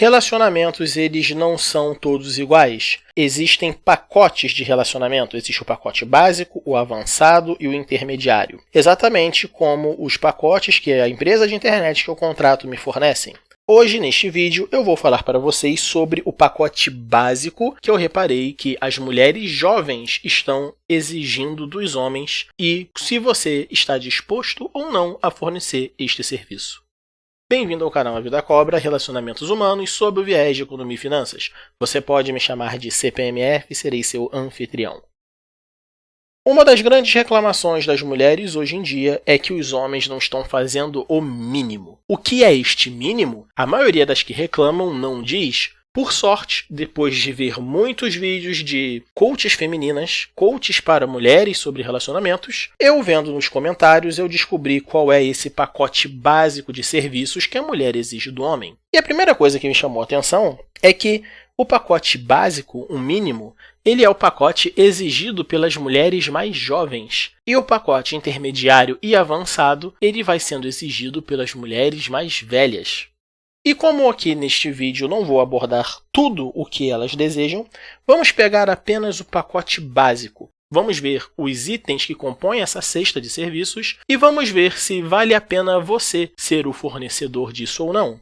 Relacionamentos, eles não são todos iguais. Existem pacotes de relacionamento. Existe o pacote básico, o avançado e o intermediário. Exatamente como os pacotes que a empresa de internet que eu contrato me fornecem. Hoje, neste vídeo, eu vou falar para vocês sobre o pacote básico que eu reparei que as mulheres jovens estão exigindo dos homens e se você está disposto ou não a fornecer este serviço. Bem-vindo ao canal A Vida Cobra, Relacionamentos Humanos sob o viés de Economia e Finanças. Você pode me chamar de CPMF e serei seu anfitrião. Uma das grandes reclamações das mulheres hoje em dia é que os homens não estão fazendo o mínimo. O que é este mínimo? A maioria das que reclamam não diz. Por sorte, depois de ver muitos vídeos de coaches femininas, coaches para mulheres sobre relacionamentos, eu vendo nos comentários eu descobri qual é esse pacote básico de serviços que a mulher exige do homem. E a primeira coisa que me chamou a atenção é que o pacote básico, o mínimo, ele é o pacote exigido pelas mulheres mais jovens. E o pacote intermediário e avançado, ele vai sendo exigido pelas mulheres mais velhas. E como aqui neste vídeo não vou abordar tudo o que elas desejam, vamos pegar apenas o pacote básico. Vamos ver os itens que compõem essa cesta de serviços e vamos ver se vale a pena você ser o fornecedor disso ou não.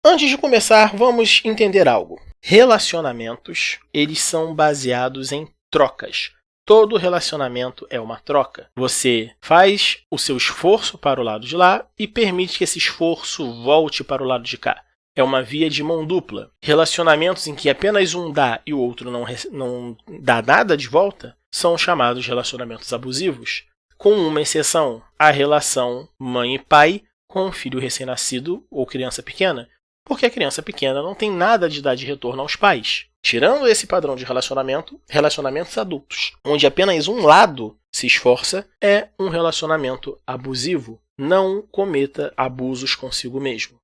Antes de começar, vamos entender algo. Relacionamentos, eles são baseados em trocas. Todo relacionamento é uma troca. Você faz o seu esforço para o lado de lá e permite que esse esforço volte para o lado de cá. É uma via de mão dupla. Relacionamentos em que apenas um dá e o outro não dá nada de volta são chamados relacionamentos abusivos. Com uma exceção, a relação mãe e pai com um filho recém-nascido ou criança pequena, porque a criança pequena não tem nada de dar de retorno aos pais. Tirando esse padrão de relacionamento, relacionamentos adultos, onde apenas um lado se esforça, é um relacionamento abusivo. Não cometa abusos consigo mesmo.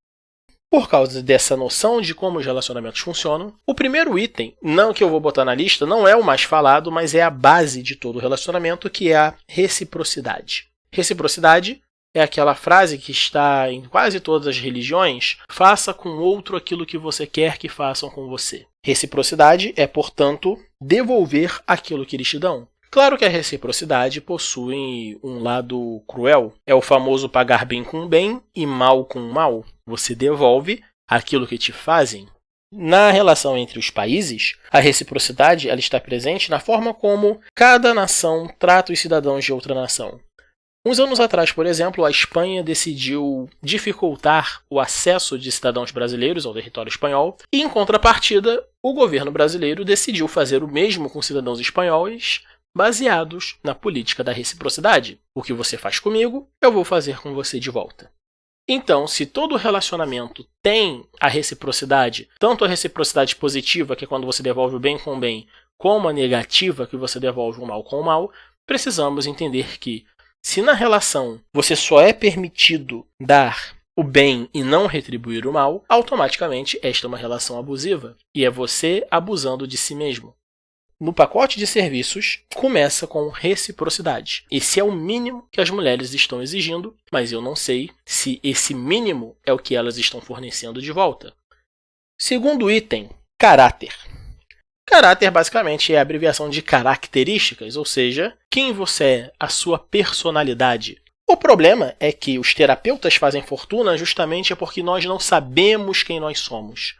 Por causa dessa noção de como os relacionamentos funcionam, o primeiro item, não que eu vou botar na lista, não é o mais falado, mas é a base de todo relacionamento, que é a reciprocidade. Reciprocidade é aquela frase que está em quase todas as religiões: faça com o outro aquilo que você quer que façam com você. Reciprocidade é, portanto, devolver aquilo que eles te dão. Claro que a reciprocidade possui um lado cruel. É o famoso pagar bem com bem e mal com mal. Você devolve aquilo que te fazem. Na relação entre os países, a reciprocidade ela está presente na forma como cada nação trata os cidadãos de outra nação. Uns anos atrás, por exemplo, a Espanha decidiu dificultar o acesso de cidadãos brasileiros ao território espanhol e, em contrapartida, o governo brasileiro decidiu fazer o mesmo com cidadãos espanhóis baseados na política da reciprocidade. O que você faz comigo, eu vou fazer com você de volta. Então, se todo relacionamento tem a reciprocidade, tanto a reciprocidade positiva, que é quando você devolve o bem com o bem, como a negativa, que você devolve o mal com o mal, precisamos entender que se na relação você só é permitido dar o bem e não retribuir o mal, automaticamente esta é uma relação abusiva e é você abusando de si mesmo. No pacote de serviços, começa com reciprocidade. Esse é o mínimo que as mulheres estão exigindo, mas eu não sei se esse mínimo é o que elas estão fornecendo de volta. Segundo item, caráter. Caráter, basicamente, é a abreviação de características, ou seja, quem você é, a sua personalidade. O problema é que os terapeutas fazem fortuna justamente porque nós não sabemos quem nós somos.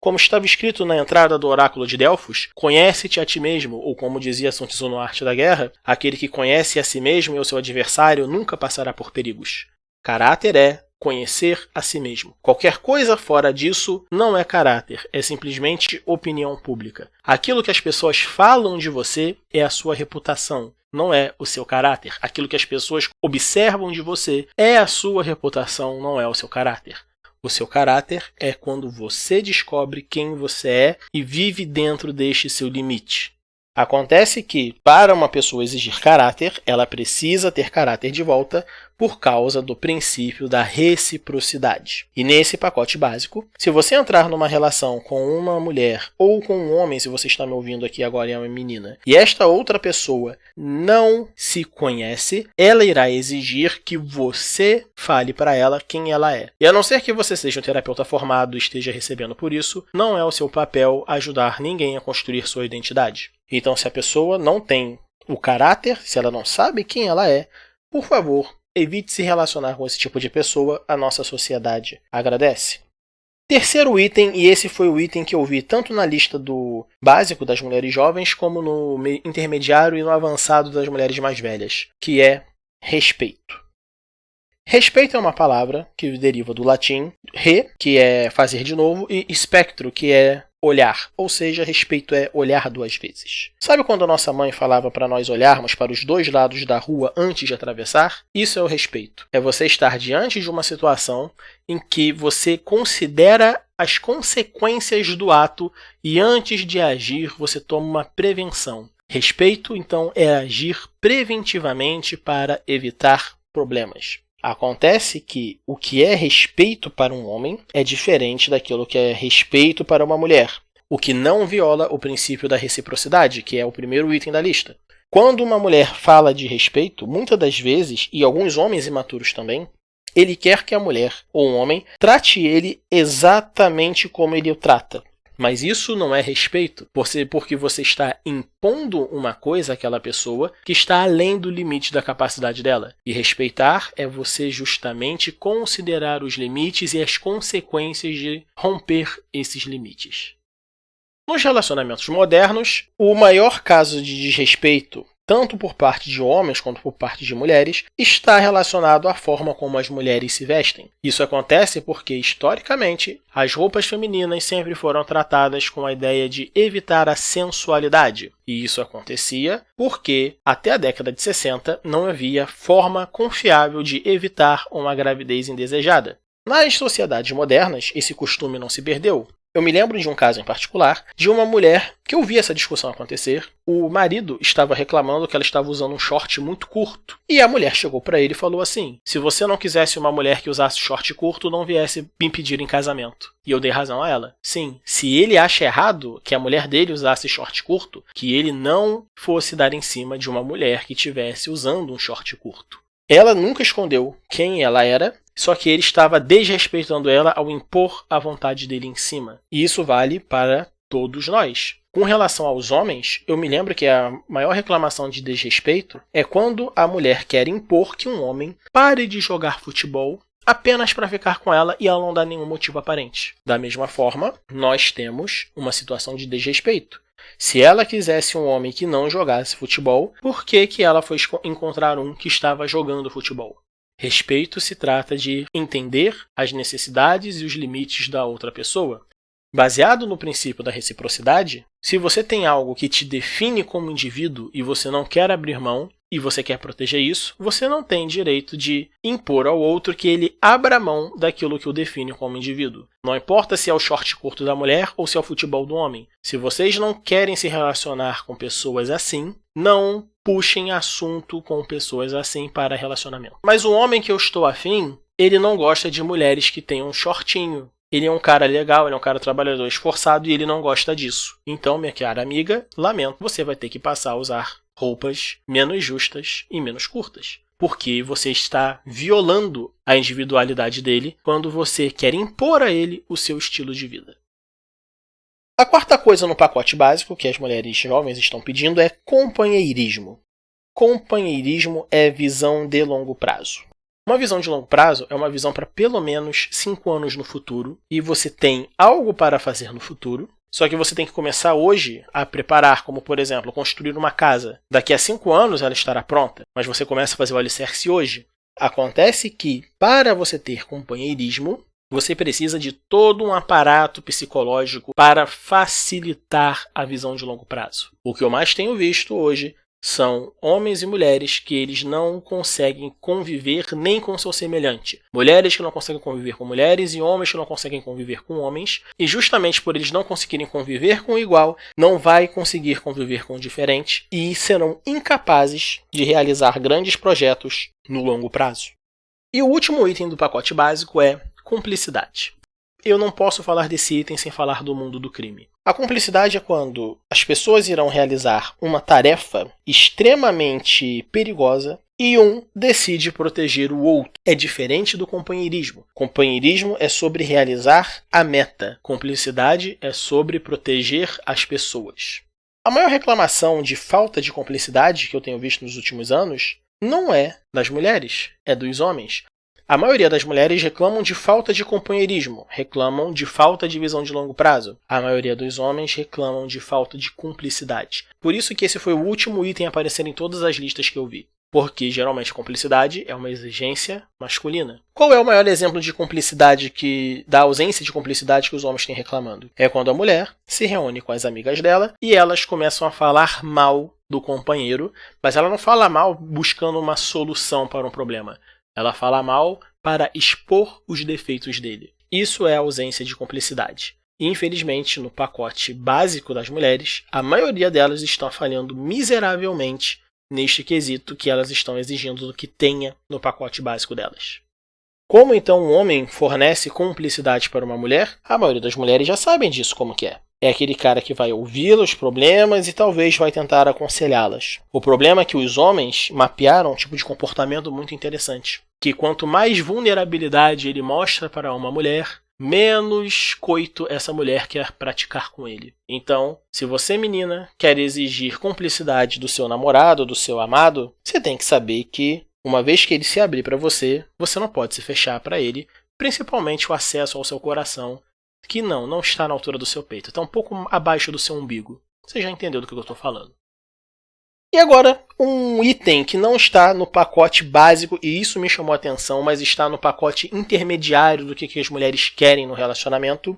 Como estava escrito na entrada do oráculo de Delfos, conhece-te a ti mesmo, ou como dizia Sun Tzu no Arte da Guerra, aquele que conhece a si mesmo e o seu adversário nunca passará por perigos. Caráter é conhecer a si mesmo. Qualquer coisa fora disso não é caráter, é simplesmente opinião pública. Aquilo que as pessoas falam de você é a sua reputação, não é o seu caráter. Aquilo que as pessoas observam de você é a sua reputação, não é o seu caráter. O seu caráter é quando você descobre quem você é e vive dentro deste seu limite. Acontece que, para uma pessoa exigir caráter, ela precisa ter caráter de volta, por causa do princípio da reciprocidade. E nesse pacote básico, se você entrar numa relação com uma mulher ou com um homem, se você está me ouvindo aqui agora e é uma menina, e esta outra pessoa não se conhece, ela irá exigir que você fale para ela quem ela é. E a não ser que você seja um terapeuta formado e esteja recebendo por isso, não é o seu papel ajudar ninguém a construir sua identidade. Então, se a pessoa não tem o caráter, se ela não sabe quem ela é, por favor, evite se relacionar com esse tipo de pessoa, a nossa sociedade agradece. Terceiro item, e esse foi o item que eu vi tanto na lista do básico das mulheres jovens, como no intermediário e no avançado das mulheres mais velhas, que é respeito. Respeito é uma palavra que deriva do latim re, que é fazer de novo, e espectro, que é olhar, ou seja, respeito é olhar duas vezes. Sabe quando a nossa mãe falava para nós olharmos para os dois lados da rua antes de atravessar? Isso é o respeito. É você estar diante de uma situação em que você considera as consequências do ato e antes de agir você toma uma prevenção. Respeito, então, é agir preventivamente para evitar problemas. Acontece que o que é respeito para um homem é diferente daquilo que é respeito para uma mulher, o que não viola o princípio da reciprocidade, que é o primeiro item da lista. Quando uma mulher fala de respeito, muitas das vezes, e alguns homens imaturos também, ele quer que a mulher ou um homem trate ele exatamente como ele o trata. Mas isso não é respeito, porque você está impondo uma coisa àquela pessoa que está além do limite da capacidade dela. E respeitar é você justamente considerar os limites e as consequências de romper esses limites. Nos relacionamentos modernos, o maior caso de desrespeito, tanto por parte de homens quanto por parte de mulheres, está relacionado à forma como as mulheres se vestem. Isso acontece porque, historicamente, as roupas femininas sempre foram tratadas com a ideia de evitar a sensualidade. E isso acontecia porque, até a década de 60, não havia forma confiável de evitar uma gravidez indesejada. Nas sociedades modernas, esse costume não se perdeu. Eu me lembro de um caso em particular de uma mulher que eu vi essa discussão acontecer. O marido estava reclamando que ela estava usando um short muito curto. E a mulher chegou para ele e falou assim: se você não quisesse uma mulher que usasse short curto, não viesse me pedir em casamento. E eu dei razão a ela. Sim, se ele acha errado que a mulher dele usasse short curto, que ele não fosse dar em cima de uma mulher que estivesse usando um short curto. Ela nunca escondeu quem ela era, só que ele estava desrespeitando ela ao impor a vontade dele em cima. E isso vale para todos nós. Com relação aos homens, eu me lembro que a maior reclamação de desrespeito é quando a mulher quer impor que um homem pare de jogar futebol apenas para ficar com ela e ela não dá nenhum motivo aparente. Da mesma forma, nós temos uma situação de desrespeito. Se ela quisesse um homem que não jogasse futebol, por que ela foi encontrar um que estava jogando futebol? Respeito se trata de entender as necessidades e os limites da outra pessoa. Baseado no princípio da reciprocidade, se você tem algo que te define como indivíduo e você não quer abrir mão, e você quer proteger isso, você não tem direito de impor ao outro que ele abra mão daquilo que o define como indivíduo. Não importa se é o short curto da mulher ou se é o futebol do homem. Se vocês não querem se relacionar com pessoas assim, não puxem assunto com pessoas assim para relacionamento. Mas o homem que eu estou afim, ele não gosta de mulheres que tenham um shortinho. Ele é um cara legal, ele é um cara trabalhador, esforçado e ele não gosta disso. Então, minha cara amiga, lamento, você vai ter que passar a usar roupas menos justas e menos curtas. Porque você está violando a individualidade dele quando você quer impor a ele o seu estilo de vida. A quarta coisa no pacote básico que as mulheres jovens estão pedindo é companheirismo. Companheirismo é visão de longo prazo. Uma visão de longo prazo é uma visão para pelo menos 5 anos no futuro e você tem algo para fazer no futuro, só que você tem que começar hoje a preparar, como por exemplo, construir uma casa. Daqui a 5 anos ela estará pronta, mas você começa a fazer o alicerce hoje. Acontece que, para você ter companheirismo, você precisa de todo um aparato psicológico para facilitar a visão de longo prazo. O que eu mais tenho visto hoje são homens e mulheres que eles não conseguem conviver nem com seu semelhante. Mulheres que não conseguem conviver com mulheres e homens que não conseguem conviver com homens. E justamente por eles não conseguirem conviver com o igual, não vai conseguir conviver com o diferente e serão incapazes de realizar grandes projetos no longo prazo. E o último item do pacote básico é cumplicidade. Eu não posso falar desse item sem falar do mundo do crime. A cumplicidade é quando as pessoas irão realizar uma tarefa extremamente perigosa e um decide proteger o outro. É diferente do companheirismo. Companheirismo é sobre realizar a meta. Cumplicidade é sobre proteger as pessoas. A maior reclamação de falta de cumplicidade que eu tenho visto nos últimos anos não é das mulheres, é dos homens. A maioria das mulheres reclamam de falta de companheirismo, reclamam de falta de visão de longo prazo. A maioria dos homens reclamam de falta de cumplicidade. Por isso que esse foi o último item a aparecer em todas as listas que eu vi. Porque, geralmente, cumplicidade é uma exigência masculina. Qual é o maior exemplo de cumplicidade da ausência de cumplicidade que os homens têm reclamando? É quando a mulher se reúne com as amigas dela e elas começam a falar mal do companheiro, mas ela não fala mal buscando uma solução para um problema. Ela fala mal para expor os defeitos dele. Isso é a ausência de cumplicidade. E, infelizmente, no pacote básico das mulheres, a maioria delas estão falhando miseravelmente neste quesito que elas estão exigindo do que tenha no pacote básico delas. Como então um homem fornece cumplicidade para uma mulher? A maioria das mulheres já sabem disso como que é. É aquele cara que vai ouvi-las, os problemas e talvez vai tentar aconselhá-las. O problema é que os homens mapearam um tipo de comportamento muito interessante. Que quanto mais vulnerabilidade ele mostra para uma mulher, menos coito essa mulher quer praticar com ele. Então, se você, menina, quer exigir cumplicidade do seu namorado, do seu amado, você tem que saber que, uma vez que ele se abrir para você, você não pode se fechar para ele, principalmente o acesso ao seu coração, que não está na altura do seu peito, está um pouco abaixo do seu umbigo. Você já entendeu do que eu estou falando. E agora, um item que não está no pacote básico, e isso me chamou a atenção, mas está no pacote intermediário do que as mulheres querem no relacionamento,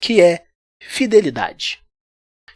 que é fidelidade.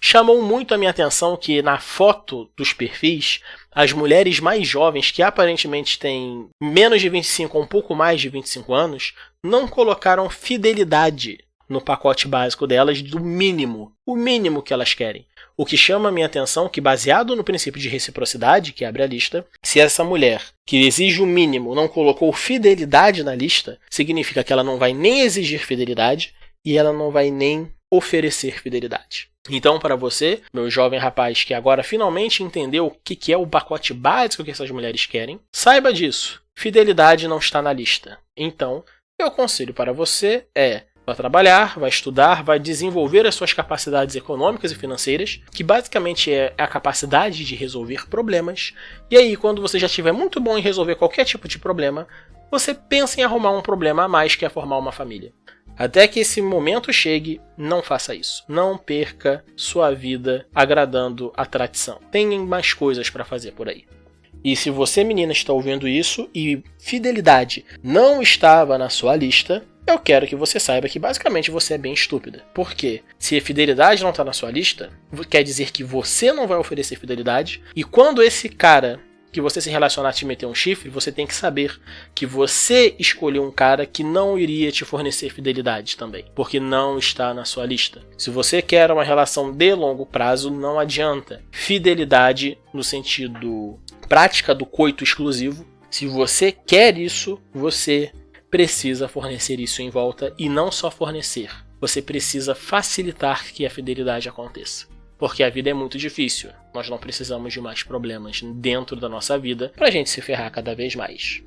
Chamou muito a minha atenção que na foto dos perfis, as mulheres mais jovens, que aparentemente têm menos de 25 ou um pouco mais de 25 anos, não colocaram fidelidade no pacote básico delas do mínimo, o mínimo que elas querem. O que chama a minha atenção é que, baseado no princípio de reciprocidade, que abre a lista, se essa mulher, que exige o mínimo, não colocou fidelidade na lista, significa que ela não vai nem exigir fidelidade e ela não vai nem oferecer fidelidade. Então, para você, meu jovem rapaz que agora finalmente entendeu o que é o pacote básico que essas mulheres querem, saiba disso. Fidelidade não está na lista. Então, meu conselho para você é: vai trabalhar, vai estudar, vai desenvolver as suas capacidades econômicas e financeiras, que basicamente é a capacidade de resolver problemas. E aí, quando você já estiver muito bom em resolver qualquer tipo de problema, você pensa em arrumar um problema a mais, que é formar uma família. Até que esse momento chegue, não faça isso. Não perca sua vida agradando a tradição. Tem mais coisas para fazer por aí. E se você, menina, está ouvindo isso e fidelidade não estava na sua lista, eu quero que você saiba que basicamente você é bem estúpida. Por quê? Se a fidelidade não está na sua lista, quer dizer que você não vai oferecer fidelidade. E quando esse cara que você se relacionar te meter um chifre, você tem que saber que você escolheu um cara que não iria te fornecer fidelidade também, porque não está na sua lista. Se você quer uma relação de longo prazo, não adianta. Fidelidade no sentido prática do coito exclusivo. Se você quer isso, você precisa fornecer isso em volta, e não só fornecer. Você precisa facilitar que a fidelidade aconteça. Porque a vida é muito difícil. Nós não precisamos de mais problemas dentro da nossa vida para a gente se ferrar cada vez mais.